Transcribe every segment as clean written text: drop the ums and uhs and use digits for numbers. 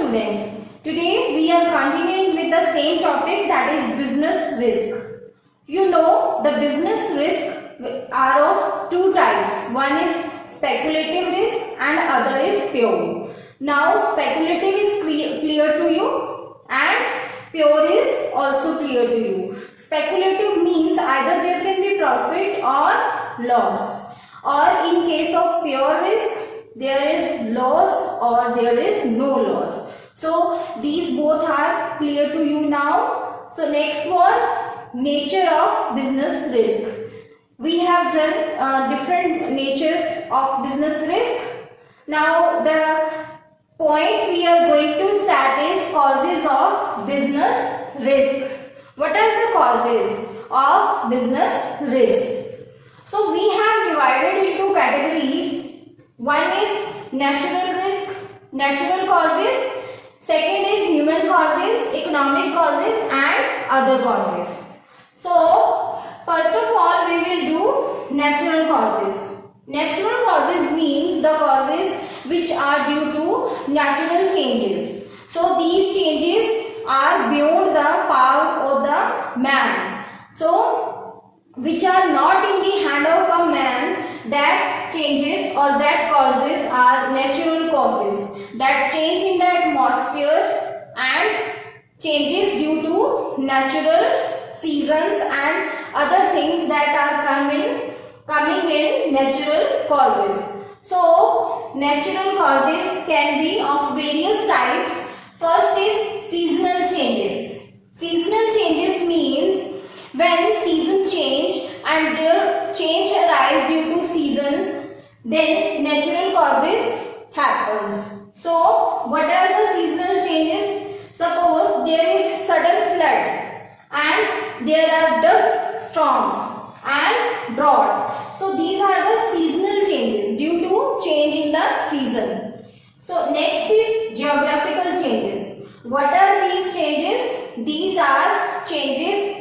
students. Today we are continuing with the same topic, that is business risk. You know the business risk are of two types. One is speculative risk and other is pure. Now speculative is clear to you and pure is also clear to you. Speculative means either there can be profit or loss, or in case of pure risk there is loss or there is no loss. So these both are clear to you now. So next was nature of business risk. We have done different natures of business risk. Now the point we are going to start is causes of business risk. What are the causes of business risk? So we have divided into categories. One is natural risk, natural causes. Second is human causes, economic causes and other causes. So first of all we will do natural causes. Natural causes means the causes which are due to natural changes. So these changes are beyond the power of the man. So which are not in the hand of a man, that changes or that causes are natural causes. That change in the atmosphere and changes due to natural seasons and other things that are coming in natural causes. So natural causes can be of various types. First is seasonal changes. Seasonal changes means when season change and their change arise due to season, then natural causes happens. So what are the seasonal changes? Suppose there is sudden flood and there are dust storms and drought. So these are the seasonal changes due to change in the season. So next is geographical changes. What are these changes? These are changes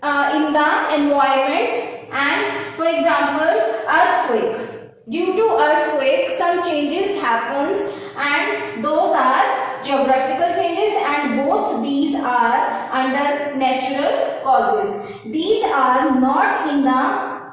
in the environment, and for example earthquake. Due to earthquake some changes happens and those are geographical changes, and both these are under natural causes. These are not in the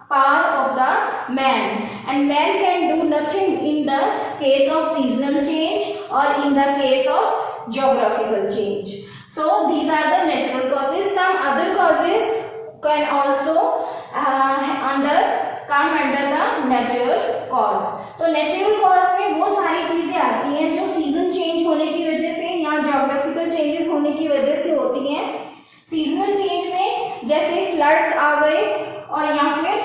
power of the man, and man can do nothing in the case of seasonal change or in the case of geographical change. So these are the natural causes. Some other causes can also come under the natural cause. तो natural cause में वो सारी चीजें आती हैं जो season change होने की वजह से या ज्योग्राफिकल चेंजेस होने की वजह से होती हैं. सीजनल चेंज में जैसे फ्लड्स आ गए और या फिर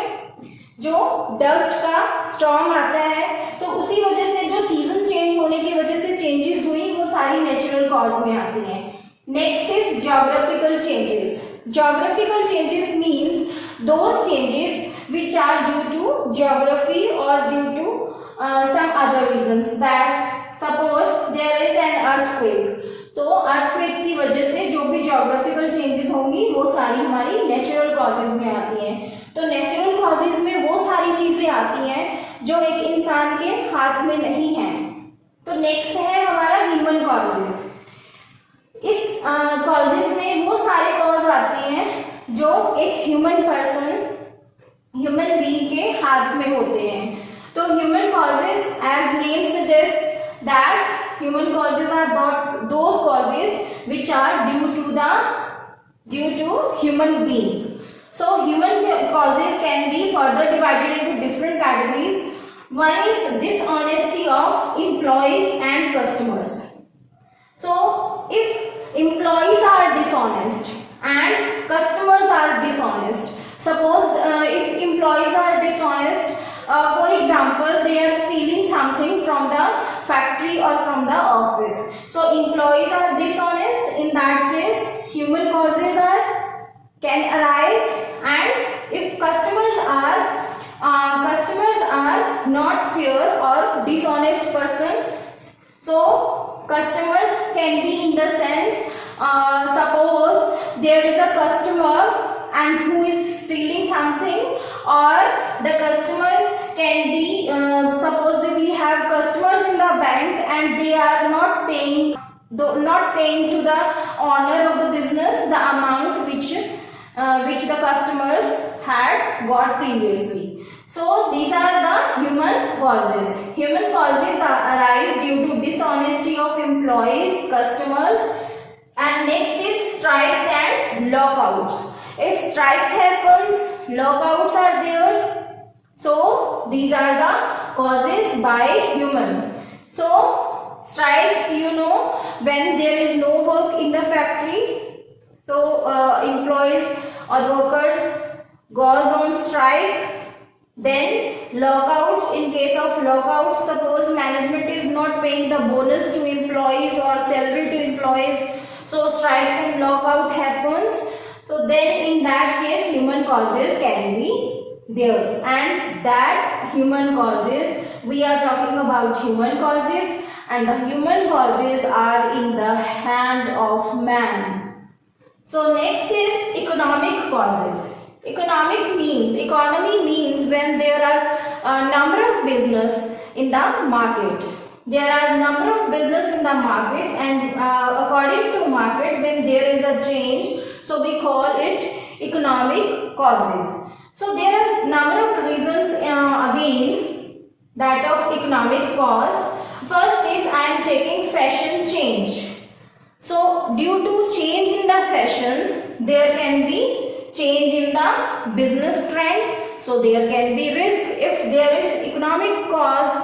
जो डस्ट का स्टॉर्म आता है, तो उसी वजह से जो सीजन चेंज होने की वजह से चेंजेस हुई वो सारी नेचुरल कॉज में आती हैं. Next is geographical changes. Geographical changes means those changes which are due to geography or due to some other reasons. That suppose there is an earthquake, तो earthquake की वजह से जो भी geographical changes होंगी वो सारी हमारी natural causes में आती हैं. तो natural causes में वो सारी चीजें आती हैं जो एक इंसान के हाथ में नहीं है. तो next है हमारा human causes. इस कॉजेज में वो सारे कॉज आते हैं जो एक ह्यूमन बीइंग के हाथ में होते हैं. तो human causes as name suggest that human causes are those causes which are due to human being. So human causes can be further divided into different categories. One is dishonesty of employees and customers. So if employees are dishonest and customers are dishonest, suppose if employees are dishonest, for example they are stealing something from the factory or from the office, so employees are dishonest. In that case human causes can arise. And if customers are not fair or dishonest person, so customers can be in the sense, suppose there is a customer and who is stealing something, or the customer can be, suppose that we have customers in the bank and they are not paying not paying to the owner of the business the amount which the customers had got previously. So these are the human causes. Human causes arise due to dishonesty of employees, customers, and next is strikes and lockouts. If strikes happens, lockouts are there. So these are the causes by human. So strikes, you know, when there is no work in the factory, so employees or workers goes on strike. Then lockouts, in case of lockouts, suppose management is not paying the bonus to employees or salary to employees, so strikes and lockout happens. So then in that case human causes can be there, and that human causes, we are talking about human causes, and the human causes are in the hand of man. So next is economic causes. Economy means when there are a number of business in the market. There are number of business in the market, and according to market, when there is a change, so we call it economic causes. So there are number of reasons again that of economic cause. First is I am taking fashion change. So due to change in the fashion, there can be change in the business trend, so there can be risk. If there is economic cause,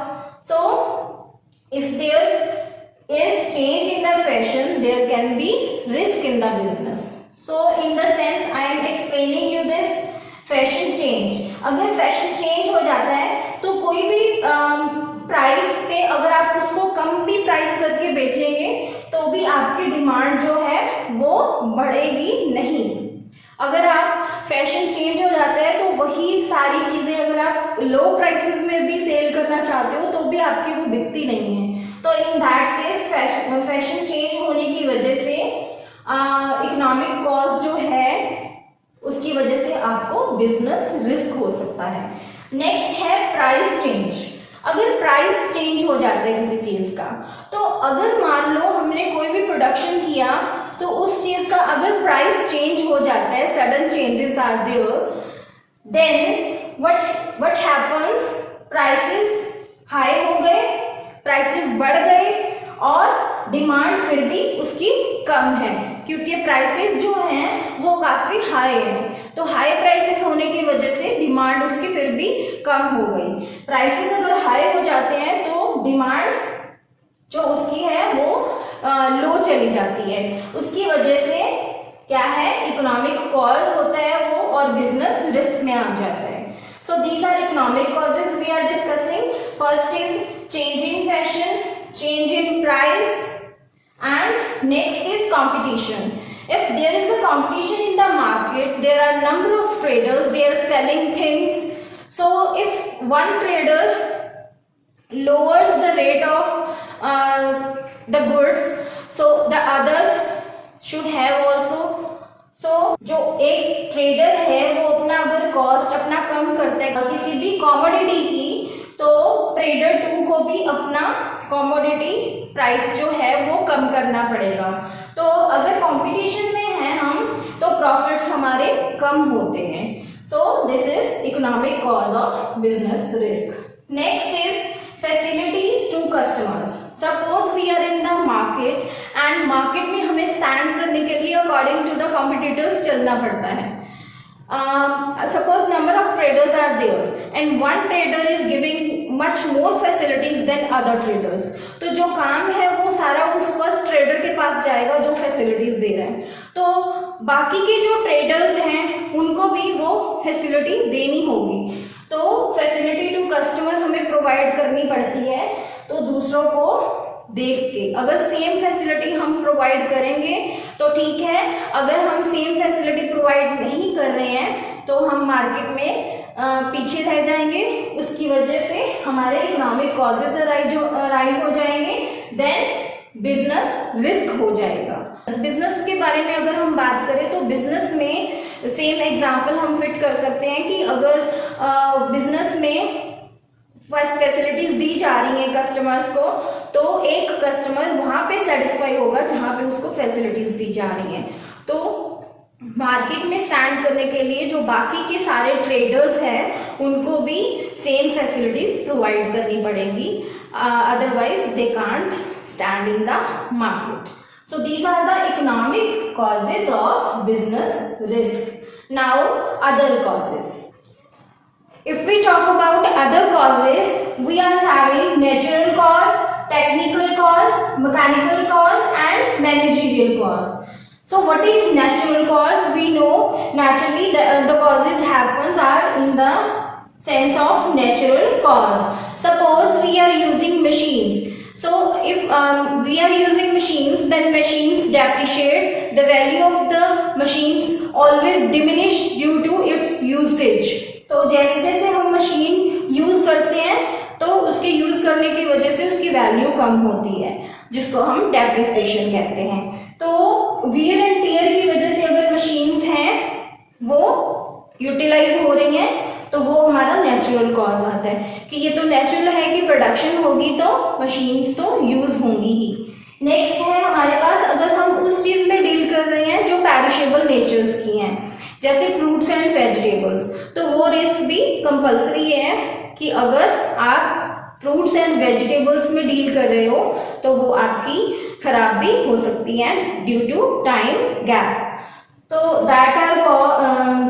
so if there is change in the fashion, there can be risk in the business. So in the sense I am explaining you this fashion change. अगर fashion change हो जाता है तो कोई भी price पे अगर आप उसको कम भी प्राइस करके बेचेंगे तो भी आपकी डिमांड जो है वो बढ़ेगी नहीं। अगर आप फैशन चेंज हो जाता है तो वही सारी चीजें अगर आप लो प्राइसेस में भी सेल करना चाहते हो तो भी आपकी वो बिकती नहीं है। तो in that case fashion change होने की वजह से इकोनॉमिक कॉज जो है उसकी वजह से आपको बिजनेस रिस्क हो सकता है। नेक्स्ट है प्राइस चेंज। अगर प्राइस चेंज हो जाता है किसी चीज का, तो अगर मान लो हमने कोई भी प्रोडक्शन किया तो उस चीज का अगर प्राइस चेंज हो जाता है, sudden changes are there, then what happens, prices high हो गए, प्राइसेस बढ़ गए और डिमांड फिर भी उसकी कम है क्योंकि प्राइसेस जो हैं वो काफी हाई है। तो हाई प्राइसेस होने की वजह से डिमांड उसकी फिर भी कम हो गई। प्राइसेस अगर हाई हो जाते हैं तो डिमांड जो उसकी है वो लो चली जाती है। उसकी वजह से क्या है, इकोनॉमिक कॉज होता है वो और बिजनेस रिस्क में आ जाता है। So these are economic causes we are discussing. First is change in fashion, change in price, and next is competition. If there is a competition in the market, there are number of traders, they are selling things. So if one trader lowers the rate of the goods, so the others should have also. So जो एक trader है वो अपना अगर cost अपना कम करता है किसी भी कॉमोडिटी की, तो ट्रेडर 2 को भी अपना कॉमोडिटी प्राइस जो है वो कम करना पड़ेगा। तो अगर कंपटीशन में हैं हम तो प्रॉफिट्स हमारे कम होते हैं। So this is economic cause of business risk. Next is facilities to customers. Suppose we are in the market and market में हमें स्टैंड करने के लिए अकॉर्डिंग टू द कॉम्पिटिटर्स चलना पड़ता है। Suppose number of traders are there and one trader is giving much more facilities than other traders, तो जो काम है वो सारा उस फर्स्ट ट्रेडर के पास जाएगा जो फैसिलिटीज दे रहा है। तो बाकी के जो ट्रेडर्स हैं उनको भी वो फैसिलिटी देनी होगी। तो फैसिलिटी टू कस्टमर हमें प्रोवाइड करनी पड़ती है। तो दूसरों को देख के अगर सेम फैसिलिटी हम प्रोवाइड करेंगे तो ठीक है, अगर हम सेम फैसिलिटी प्रोवाइड नहीं कर रहे हैं तो हम मार्केट में पीछे रह जाएंगे। उसकी वजह से हमारे इकोनॉमिक कॉजेस राइज हो जाएंगे, देन बिजनेस रिस्क हो जाएगा। बिजनेस के बारे में अगर हम बात करें तो बिजनेस में सेम एग्जांपल हम फिट कर सकते हैं कि अगर बिजनेस में फैसिलिटीज दी जा रही हैं कस्टमर्स को, तो एक कस्टमर वहां पे सेटिस्फाई होगा जहां पे उसको फैसिलिटीज दी जा रही हैं। तो मार्केट में स्टैंड करने के लिए जो बाकी के सारे ट्रेडर्स हैं उनको भी सेम फैसिलिटीज प्रोवाइड करनी पड़ेगी, otherwise they can't stand in the market. So these are the economic causes of business risk. Now other causes. If we talk about other causes, we are having natural cause, technical cause, mechanical cause and managerial cause. So what is natural cause? We know naturally the causes happens are in the sense of natural cause. Suppose we are using machines. So if we are using machines, then machines depreciate. The value of the machines always diminish due to its usage. तो जैसे जैसे हम machine use करते हैं तो उसके use करने की वजह से उसकी वैल्यू कम होती है, जिसको हम डेप्रिसिएशन कहते हैं। तो वियर एंड टियर की वजह से अगर मशीन्स हैं वो यूटिलाइज हो रही हैं तो वो हमारा नेचुरल कॉज आता है कि ये तो नेचुरल है कि प्रोडक्शन होगी तो मशीन्स तो यूज होंगी ही। नेक्स्ट है हमारे पास, अगर हम उस चीज में डील कर रहे हैं जो पेरिशेबल नेचर्स की हैं, जैसे फ्रूट्स एंड वेजिटेबल्स, तो वो रिस्क भी कंपल्सरी है कि अगर आप फ्रूट्स एंड वेजिटेबल्स में डील कर रहे हो तो वो आपकी खराब भी हो सकती है ड्यू टू टाइम गैप। तो that are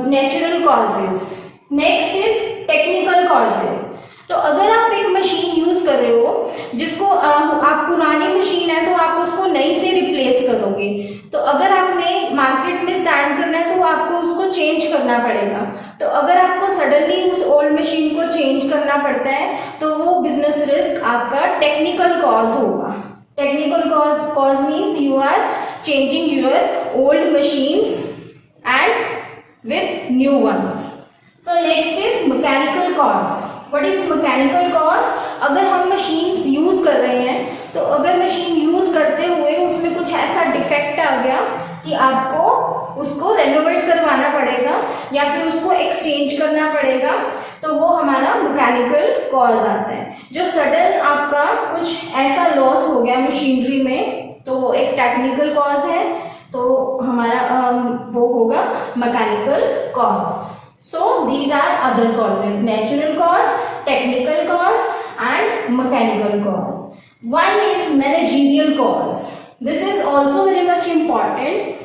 natural causes. Next is technical causes. तो अगर आप एक मशीन यूज कर रहे हो जिसको आप पुरानी मशीन है तो आप उसको नई से रिप्लेस करोगे, तो अगर आपने मार्केट में स्टैंड करना है तो आपको उसको चेंज करना पड़ेगा। तो अगर आपको सडनली उस ओल्ड मशीन को चेंज करना पड़ता है तो वो बिजनेस रिस्क आपका टेक्निकल कॉज होगा। Technical cause means you are changing your old machines and with new ones. So next is mechanical cause. What is mechanical cause? अगर हम मशीन्स यूज कर रहे हैं तो अगर मशीन यूज करते हुए उसमें कुछ ऐसा डिफेक्ट आ गया कि आपको उसको रेनोवेट करवाना पड़ेगा या फिर उसको एक्सचेंज करना पड़ेगा, तो वो हमारा मैकेनिकल कॉज आता है। जो सडन आपका कुछ ऐसा लॉस हो गया मशीनरी में तो एक टेक्निकल कॉज है, तो हमारा वो होगा mechanical cause. So these are other causes: natural cause, technical cause and mechanical cause. One is managerial cause. This is also very much important.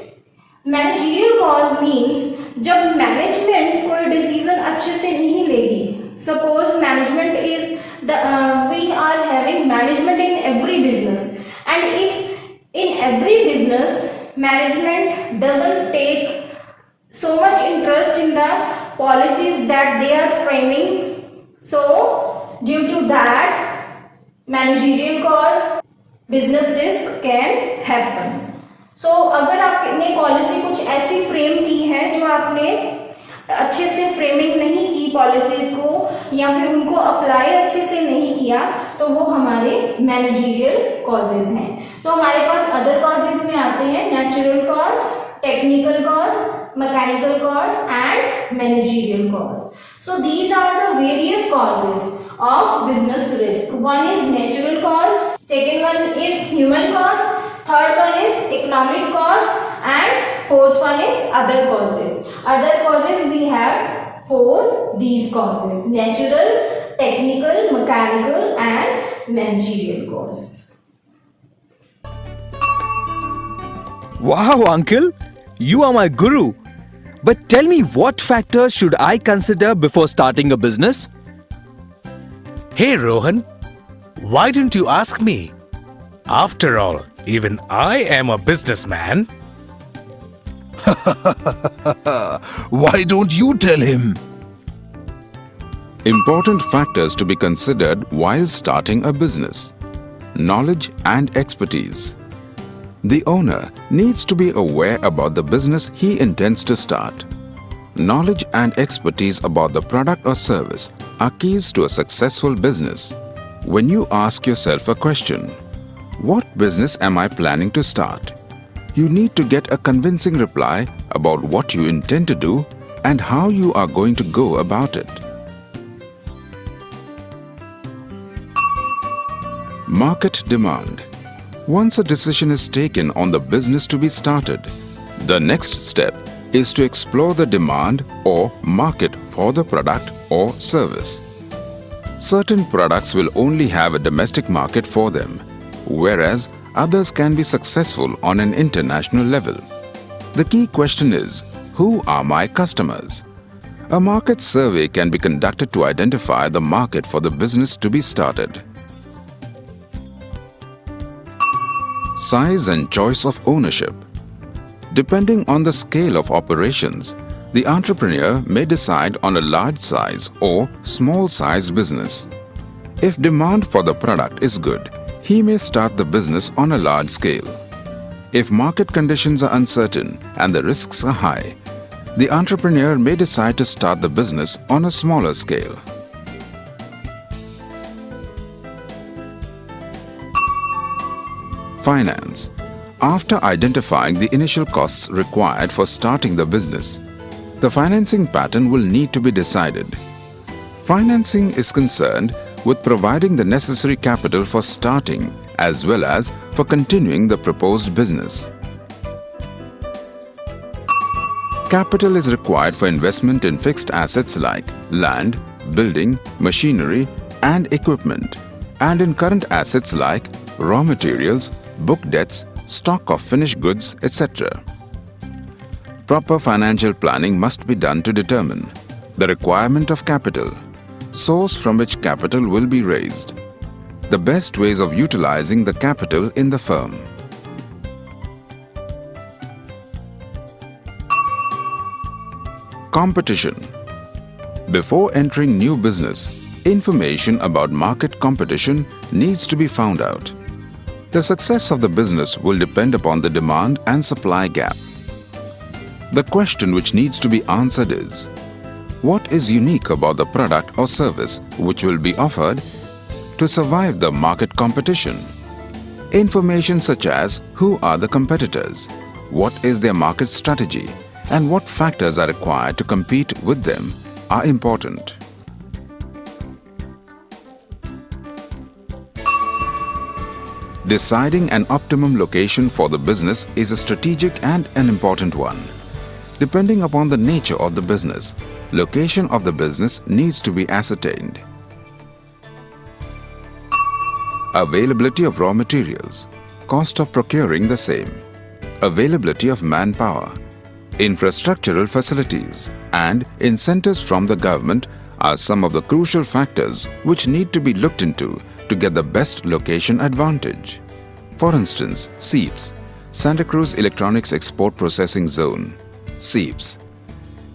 Managerial cause means जब मैनेजमेंट कोई डिसीजन अच्छे से नहीं लेगी। Suppose management is we are having management in every business, and if in every business management doesn't take so much interest in the policies that they are framing, so due to that managerial cause business risk can happen. So अगर आपने policy कुछ ऐसी frame की है जो आपने अच्छे से फ्रेमिंग नहीं की पॉलिसीज को या फिर उनको अप्लाई अच्छे से नहीं किया तो वो हमारे मैनेजरियल कॉजेज हैं। तो हमारे पास अदर कॉजेज में आते हैं natural cause, technical cause, mechanical cause and managerial cause. So these are the various causes of business risk. One is natural cause, second one is human cause, third one is economic cause and fourth one is other causes. Other causes we have four these causes: natural, technical, mechanical and managerial cause. Wow, uncle, you are my guru. But tell me, what factors should I consider before starting a business? Hey Rohan, why didn't you ask me? After all, even I am a businessman. Why don't you tell him? Important factors to be considered while starting a business: knowledge and expertise. The owner needs to be aware about the business he intends to start. Knowledge and expertise about the product or service are keys to a successful business. When you ask yourself a question, what business am I planning to start? You need to get a convincing reply about what you intend to do and how you are going to go about it. Market demand. Once a decision is taken on the business to be started, the next step is to explore the demand or market for the product or service. Certain products will only have a domestic market for them, whereas others can be successful on an international level. The key question is, who are my customers? A market survey can be conducted to identify the market for the business to be started. Size and choice of ownership. Depending on the scale of operations, the entrepreneur may decide on a large size or small size business. If demand for the product is good, he may start the business on a large scale. If market conditions are uncertain and the risks are high, the entrepreneur may decide to start the business on a smaller scale. Finance. After identifying the initial costs required for starting the business, the financing pattern will need to be decided. Financing is concerned with providing the necessary capital for starting as well as for continuing the proposed business. Capital is required for investment in fixed assets like land, building, machinery, and equipment, and in current assets like raw materials, book debts, stock of finished goods, etc. Proper financial planning must be done to determine the requirement of capital, source from which capital will be raised, the best ways of utilizing the capital in the firm. Competition. Before entering new business, information about market competition needs to be found out. The success of the business will depend upon the demand and supply gap. The question which needs to be answered is, what is unique about the product or service which will be offered to survive the market competition? Information such as who are the competitors, what is their market strategy, and what factors are required to compete with them are important. Deciding an optimum location for the business is a strategic and an important one. Depending upon the nature of the business, location of the business needs to be ascertained. Availability of raw materials, cost of procuring the same, availability of manpower, infrastructural facilities, and incentives from the government are some of the crucial factors which need to be looked into to get the best location advantage. For instance, SEEPS, Santa Cruz Electronics Export Processing Zone, SEEPS,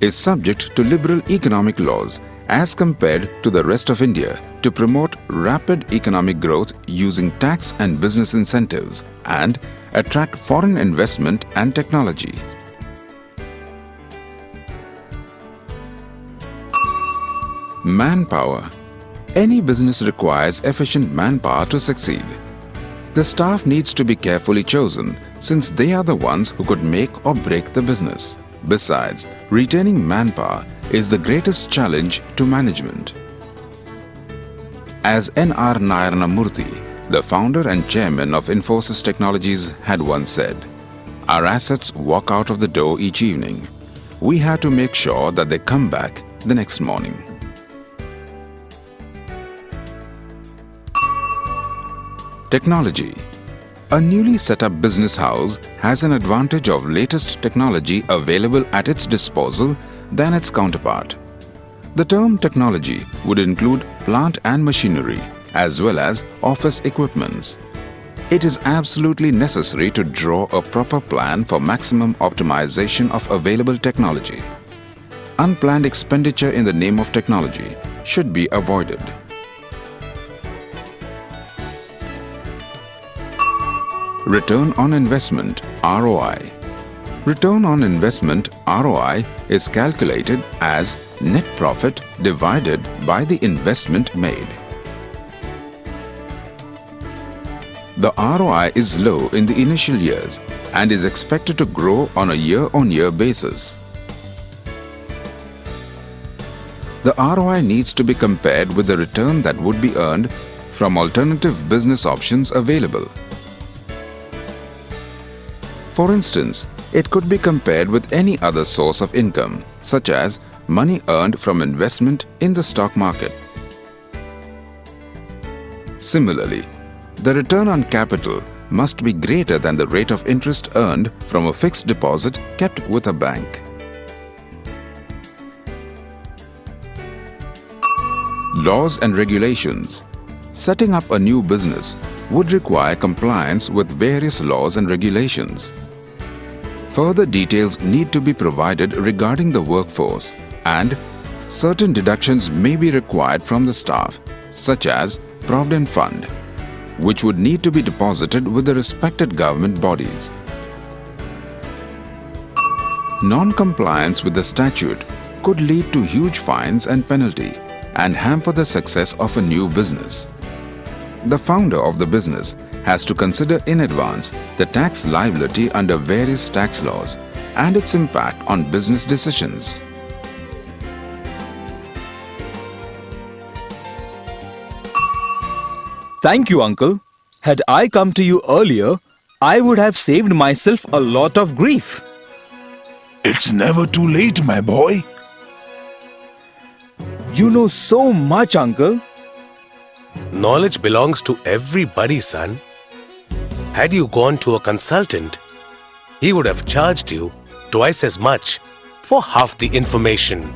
is subject to liberal economic laws as compared to the rest of India to promote rapid economic growth using tax and business incentives and attract foreign investment and technology. Manpower. Any business requires efficient manpower to succeed. The staff needs to be carefully chosen since they are the ones who could make or break the business. Besides, retaining manpower is the greatest challenge to management. As N.R. Nayaranamurthy, the founder and chairman of Infosys Technologies, had once said, "Our assets walk out of the door each evening. We have to make sure that they come back the next morning." Technology. A newly set up business house has an advantage of latest technology available at its disposal than its counterpart. The term technology would include plant and machinery as well as office equipments. It is absolutely necessary to draw a proper plan for maximum optimization of available technology. Unplanned expenditure in the name of technology should be avoided. Return on investment (ROI). Return on investment (ROI) is calculated as net profit divided by the investment made. The ROI is low in the initial years and is expected to grow on a year-on-year basis. The ROI needs to be compared with the return that would be earned from alternative business options available. For instance, it could be compared with any other source of income, such as money earned from investment in the stock market. Similarly, the return on capital must be greater than the rate of interest earned from a fixed deposit kept with a bank. Laws and regulations. Setting up a new business would require compliance with various laws and regulations. Further details need to be provided regarding the workforce, and certain deductions may be required from the staff, such as Provident Fund, which would need to be deposited with the respected government bodies. Non-compliance with the statute could lead to huge fines and penalty and hamper the success of a new business. The founder of the business has to consider in advance the tax liability under various tax laws and its impact on business decisions. Thank you, Uncle. Had I come to you earlier, I would have saved myself a lot of grief. It's never too late, my boy. You know so much, Uncle. Knowledge belongs to everybody, son. Had you gone to a consultant, he would have charged you twice as much for half the information.